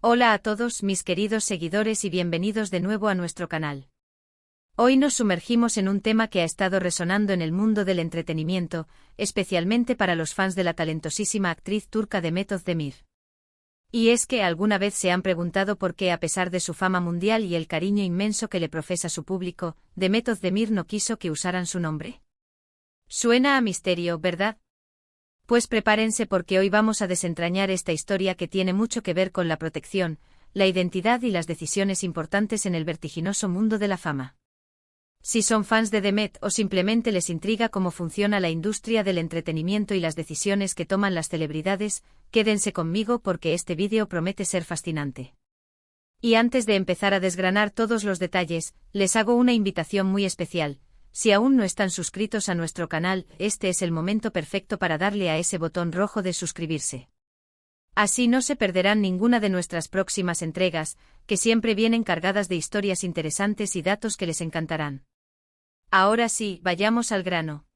Hola a todos mis queridos seguidores y bienvenidos de nuevo a nuestro canal. Hoy nos sumergimos en un tema que ha estado resonando en el mundo del entretenimiento, especialmente para los fans de la talentosísima actriz turca Demet Özdemir. Y es que alguna vez se han preguntado por qué, a pesar de su fama mundial y el cariño inmenso que le profesa su público, Demet Özdemir no quiso que usaran su nombre. Suena a misterio, ¿verdad? Pues prepárense porque hoy vamos a desentrañar esta historia que tiene mucho que ver con la protección, la identidad y las decisiones importantes en el vertiginoso mundo de la fama. Si son fans de Demet o simplemente les intriga cómo funciona la industria del entretenimiento y las decisiones que toman las celebridades, quédense conmigo porque este vídeo promete ser fascinante. Y antes de empezar a desgranar todos los detalles, les hago una invitación muy especial. Si aún no están suscritos a nuestro canal, este es el momento perfecto para darle a ese botón rojo de suscribirse. Así no se perderán ninguna de nuestras próximas entregas, que siempre vienen cargadas de historias interesantes y datos que les encantarán. Ahora sí, vayamos al grano.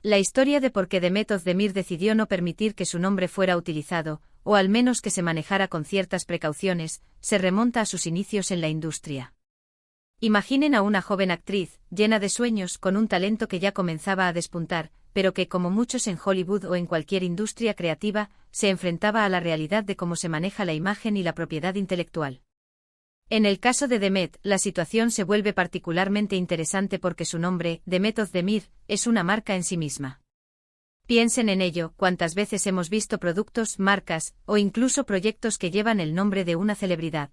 La historia de por qué Demet Özdemir decidió no permitir que su nombre fuera utilizado, o al menos que se manejara con ciertas precauciones, se remonta a sus inicios en la industria. Imaginen a una joven actriz, llena de sueños, con un talento que ya comenzaba a despuntar, pero que, como muchos en Hollywood o en cualquier industria creativa, se enfrentaba a la realidad de cómo se maneja la imagen y la propiedad intelectual. En el caso de Demet, la situación se vuelve particularmente interesante porque su nombre, Demet Özdemir, es una marca en sí misma. Piensen en ello, cuántas veces hemos visto productos, marcas, o incluso proyectos que llevan el nombre de una celebridad.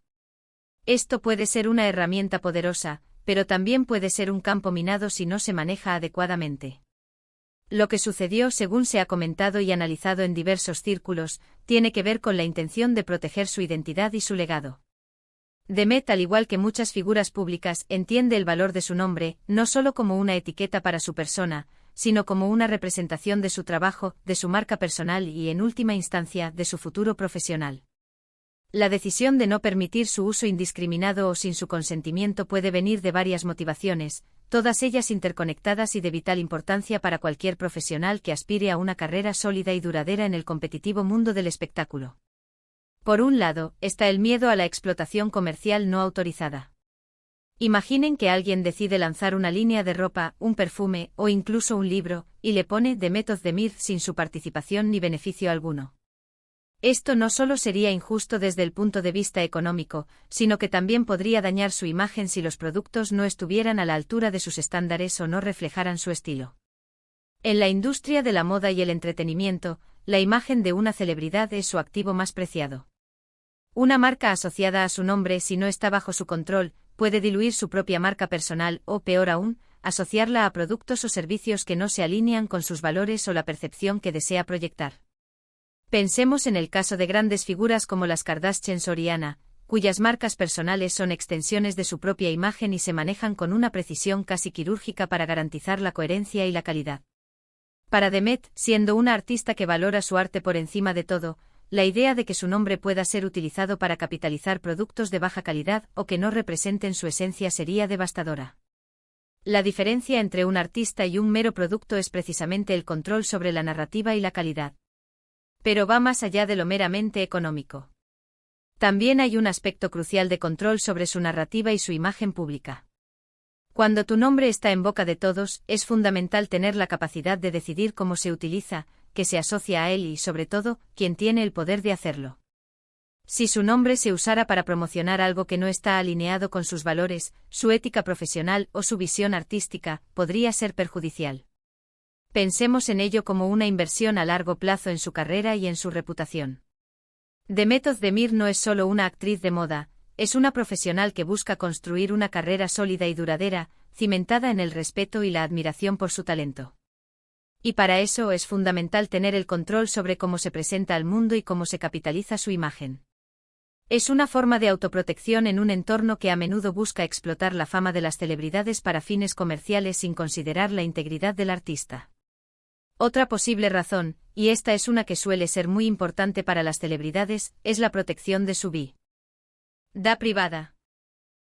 Esto puede ser una herramienta poderosa, pero también puede ser un campo minado si no se maneja adecuadamente. Lo que sucedió, según se ha comentado y analizado en diversos círculos, tiene que ver con la intención de proteger su identidad y su legado. Demet, al igual que muchas figuras públicas, entiende el valor de su nombre, no solo como una etiqueta para su persona, sino como una representación de su trabajo, de su marca personal y, en última instancia, de su futuro profesional. La decisión de no permitir su uso indiscriminado o sin su consentimiento puede venir de varias motivaciones, todas ellas interconectadas y de vital importancia para cualquier profesional que aspire a una carrera sólida y duradera en el competitivo mundo del espectáculo. Por un lado, está el miedo a la explotación comercial no autorizada. Imaginen que alguien decide lanzar una línea de ropa, un perfume o incluso un libro, y le pone Demet Özdemir sin su participación ni beneficio alguno. Esto no solo sería injusto desde el punto de vista económico, sino que también podría dañar su imagen si los productos no estuvieran a la altura de sus estándares o no reflejaran su estilo. En la industria de la moda y el entretenimiento, la imagen de una celebridad es su activo más preciado. Una marca asociada a su nombre, si no está bajo su control, puede diluir su propia marca personal o, peor aún, asociarla a productos o servicios que no se alinean con sus valores o la percepción que desea proyectar. Pensemos en el caso de grandes figuras como las Kardashian o Rihanna, cuyas marcas personales son extensiones de su propia imagen y se manejan con una precisión casi quirúrgica para garantizar la coherencia y la calidad. Para Demet, siendo una artista que valora su arte por encima de todo, la idea de que su nombre pueda ser utilizado para capitalizar productos de baja calidad o que no representen su esencia sería devastadora. La diferencia entre un artista y un mero producto es precisamente el control sobre la narrativa y la calidad. Pero va más allá de lo meramente económico. También hay un aspecto crucial de control sobre su narrativa y su imagen pública. Cuando tu nombre está en boca de todos, es fundamental tener la capacidad de decidir cómo se utiliza, qué se asocia a él y, sobre todo, quién tiene el poder de hacerlo. Si su nombre se usara para promocionar algo que no está alineado con sus valores, su ética profesional o su visión artística, podría ser perjudicial. Pensemos en ello como una inversión a largo plazo en su carrera y en su reputación. Demet Özdemir no es solo una actriz de moda, es una profesional que busca construir una carrera sólida y duradera, cimentada en el respeto y la admiración por su talento. Y para eso es fundamental tener el control sobre cómo se presenta al mundo y cómo se capitaliza su imagen. Es una forma de autoprotección en un entorno que a menudo busca explotar la fama de las celebridades para fines comerciales sin considerar la integridad del artista. Otra posible razón, y esta es una que suele ser muy importante para las celebridades, es la protección de su vida privada.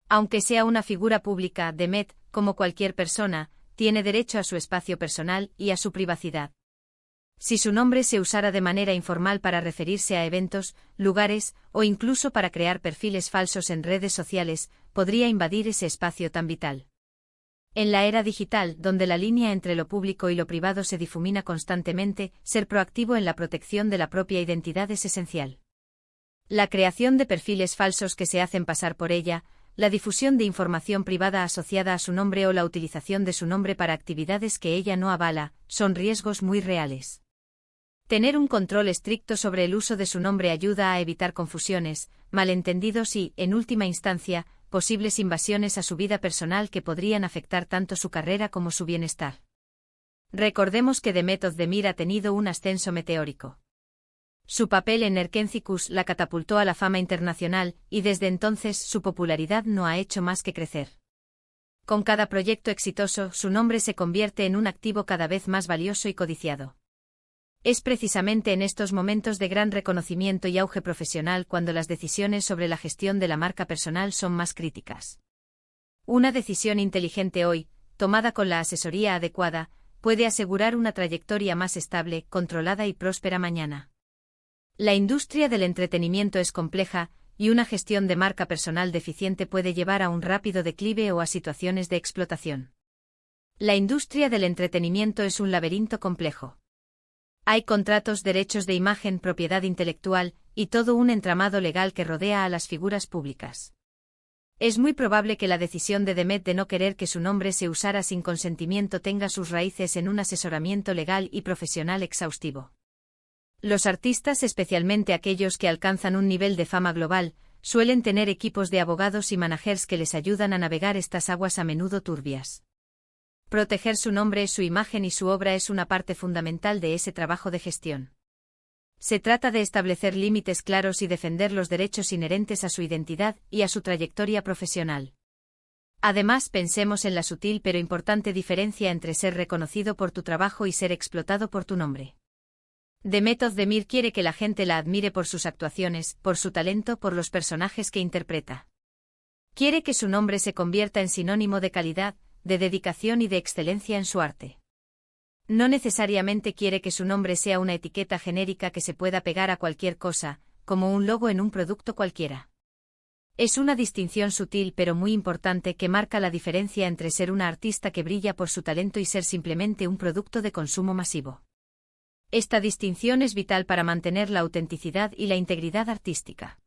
Aunque sea una figura pública, Demet, como cualquier persona, tiene derecho a su espacio personal y a su privacidad. Si su nombre se usara de manera informal para referirse a eventos, lugares, o incluso para crear perfiles falsos en redes sociales, podría invadir ese espacio tan vital. En la era digital, donde la línea entre lo público y lo privado se difumina constantemente, ser proactivo en la protección de la propia identidad es esencial. La creación de perfiles falsos que se hacen pasar por ella, la difusión de información privada asociada a su nombre o la utilización de su nombre para actividades que ella no avala, son riesgos muy reales. Tener un control estricto sobre el uso de su nombre ayuda a evitar confusiones, malentendidos y, en última instancia, posibles invasiones a su vida personal que podrían afectar tanto su carrera como su bienestar. Recordemos que Demet Özdemir ha tenido un ascenso meteórico. Su papel en Erkenci la catapultó a la fama internacional, y desde entonces su popularidad no ha hecho más que crecer. Con cada proyecto exitoso, su nombre se convierte en un activo cada vez más valioso y codiciado. Es precisamente en estos momentos de gran reconocimiento y auge profesional cuando las decisiones sobre la gestión de la marca personal son más críticas. Una decisión inteligente hoy, tomada con la asesoría adecuada, puede asegurar una trayectoria más estable, controlada y próspera mañana. La industria del entretenimiento es compleja, y una gestión de marca personal deficiente puede llevar a un rápido declive o a situaciones de explotación. La industria del entretenimiento es un laberinto complejo. Hay contratos, derechos de imagen, propiedad intelectual, y todo un entramado legal que rodea a las figuras públicas. Es muy probable que la decisión de Demet de no querer que su nombre se usara sin consentimiento tenga sus raíces en un asesoramiento legal y profesional exhaustivo. Los artistas, especialmente aquellos que alcanzan un nivel de fama global, suelen tener equipos de abogados y managers que les ayudan a navegar estas aguas a menudo turbias. Proteger su nombre, su imagen y su obra es una parte fundamental de ese trabajo de gestión. Se trata de establecer límites claros y defender los derechos inherentes a su identidad y a su trayectoria profesional. Además, pensemos en la sutil pero importante diferencia entre ser reconocido por tu trabajo y ser explotado por tu nombre. Demet Özdemir quiere que la gente la admire por sus actuaciones, por su talento, por los personajes que interpreta. Quiere que su nombre se convierta en sinónimo de calidad, de dedicación y de excelencia en su arte. No necesariamente quiere que su nombre sea una etiqueta genérica que se pueda pegar a cualquier cosa, como un logo en un producto cualquiera. Es una distinción sutil pero muy importante que marca la diferencia entre ser una artista que brilla por su talento y ser simplemente un producto de consumo masivo. Esta distinción es vital para mantener la autenticidad y la integridad artística.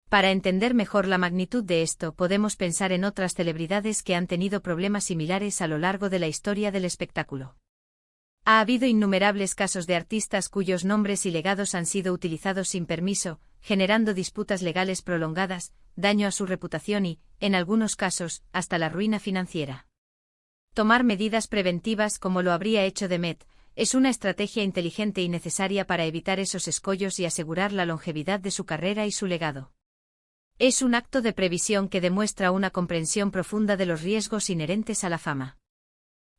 Para entender mejor la magnitud de esto, podemos pensar en otras celebridades que han tenido problemas similares a lo largo de la historia del espectáculo. Ha habido innumerables casos de artistas cuyos nombres y legados han sido utilizados sin permiso, generando disputas legales prolongadas, daño a su reputación y, en algunos casos, hasta la ruina financiera. Tomar medidas preventivas como lo habría hecho Demet, es una estrategia inteligente y necesaria para evitar esos escollos y asegurar la longevidad de su carrera y su legado. Es un acto de previsión que demuestra una comprensión profunda de los riesgos inherentes a la fama.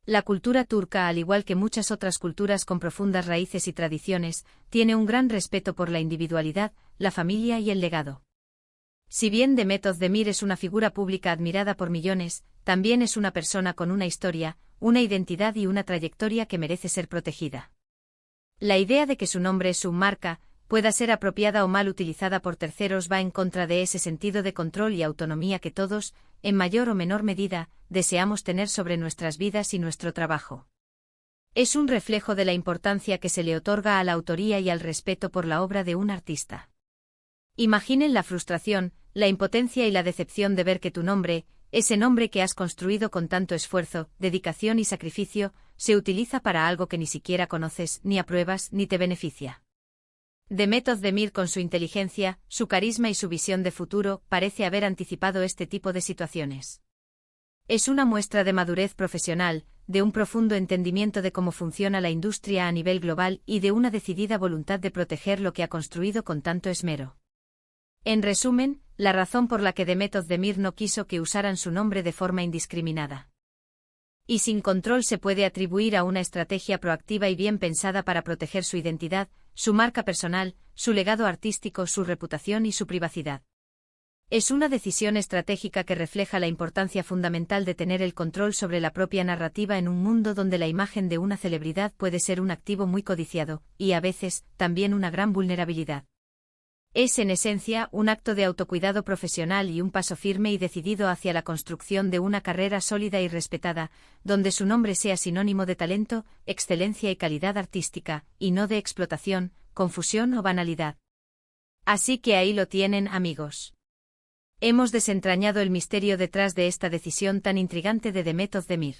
La cultura turca, al igual que muchas otras culturas con profundas raíces y tradiciones, tiene un gran respeto por la individualidad, la familia y el legado. Si bien Demet Özdemir es una figura pública admirada por millones, también es una persona con una historia, una identidad y una trayectoria que merece ser protegida. La idea de que su nombre, su marca, pueda ser apropiada o mal utilizada por terceros va en contra de ese sentido de control y autonomía que todos, en mayor o menor medida, deseamos tener sobre nuestras vidas y nuestro trabajo. Es un reflejo de la importancia que se le otorga a la autoría y al respeto por la obra de un artista. Imaginen la frustración, la impotencia y la decepción de ver que tu nombre, ese nombre que has construido con tanto esfuerzo, dedicación y sacrificio, se utiliza para algo que ni siquiera conoces, ni apruebas, ni te beneficia. Demet Özdemir, con su inteligencia, su carisma y su visión de futuro, parece haber anticipado este tipo de situaciones. Es una muestra de madurez profesional, de un profundo entendimiento de cómo funciona la industria a nivel global y de una decidida voluntad de proteger lo que ha construido con tanto esmero. En resumen, la razón por la que Demet Özdemir no quiso que usaran su nombre de forma indiscriminada y sin control se puede atribuir a una estrategia proactiva y bien pensada para proteger su identidad, su marca personal, su legado artístico, su reputación y su privacidad. Es una decisión estratégica que refleja la importancia fundamental de tener el control sobre la propia narrativa en un mundo donde la imagen de una celebridad puede ser un activo muy codiciado, y a veces, también una gran vulnerabilidad. Es en esencia un acto de autocuidado profesional y un paso firme y decidido hacia la construcción de una carrera sólida y respetada, donde su nombre sea sinónimo de talento, excelencia y calidad artística, y no de explotación, confusión o banalidad. Así que ahí lo tienen, amigos. Hemos desentrañado el misterio detrás de esta decisión tan intrigante de Demet Özdemir.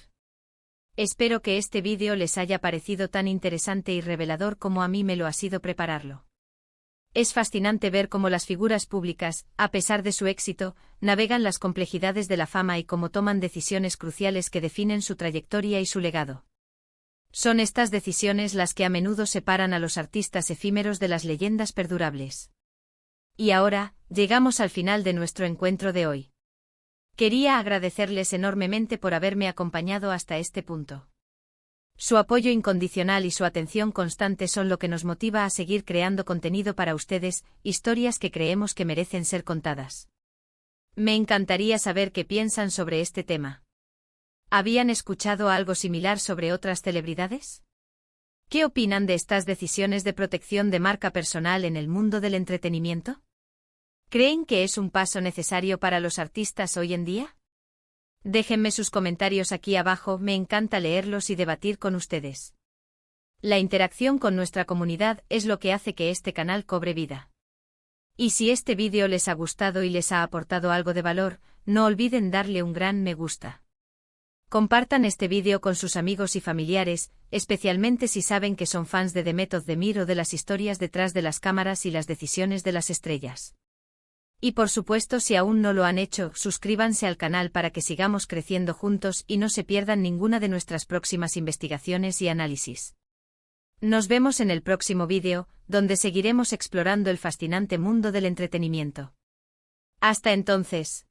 Espero que este vídeo les haya parecido tan interesante y revelador como a mí me lo ha sido prepararlo. Es fascinante ver cómo las figuras públicas, a pesar de su éxito, navegan las complejidades de la fama y cómo toman decisiones cruciales que definen su trayectoria y su legado. Son estas decisiones las que a menudo separan a los artistas efímeros de las leyendas perdurables. Y ahora, llegamos al final de nuestro encuentro de hoy. Quería agradecerles enormemente por haberme acompañado hasta este punto. Su apoyo incondicional y su atención constante son lo que nos motiva a seguir creando contenido para ustedes, historias que creemos que merecen ser contadas. Me encantaría saber qué piensan sobre este tema. ¿Habían escuchado algo similar sobre otras celebridades? ¿Qué opinan de estas decisiones de protección de marca personal en el mundo del entretenimiento? ¿Creen que es un paso necesario para los artistas hoy en día? Déjenme sus comentarios aquí abajo, me encanta leerlos y debatir con ustedes. La interacción con nuestra comunidad es lo que hace que este canal cobre vida. Y si este vídeo les ha gustado y les ha aportado algo de valor, no olviden darle un gran me gusta. Compartan este vídeo con sus amigos y familiares, especialmente si saben que son fans de Demet Özdemir o de las historias detrás de las cámaras y las decisiones de las estrellas. Y por supuesto, si aún no lo han hecho, suscríbanse al canal para que sigamos creciendo juntos y no se pierdan ninguna de nuestras próximas investigaciones y análisis. Nos vemos en el próximo vídeo, donde seguiremos explorando el fascinante mundo del entretenimiento. Hasta entonces.